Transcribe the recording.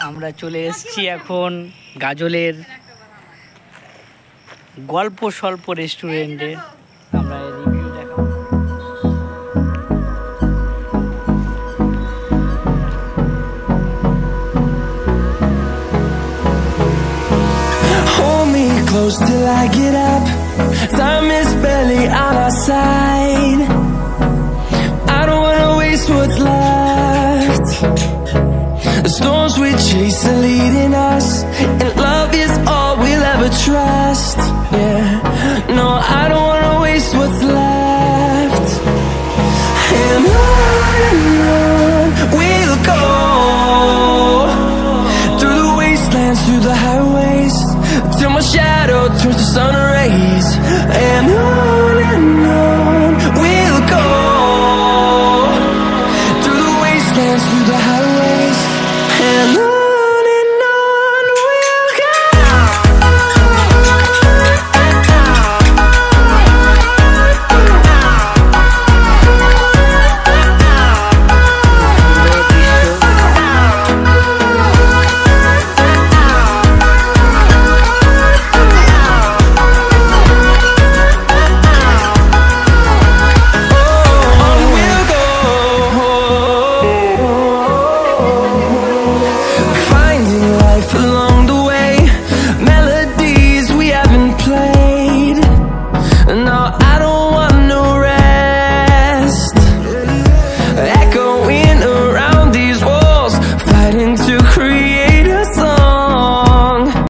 আমরা চলে এসেছি এখন গাজলের গল্প স্বল্প রেস্টুরেন্টে। আমরা রিভিউ দেখাবো। Hold me close till I get up. Time is barely on our side. I don't wanna waste what's left. The storms we chase are leading us, and love is all we'll ever trust. Yeah, no, I don't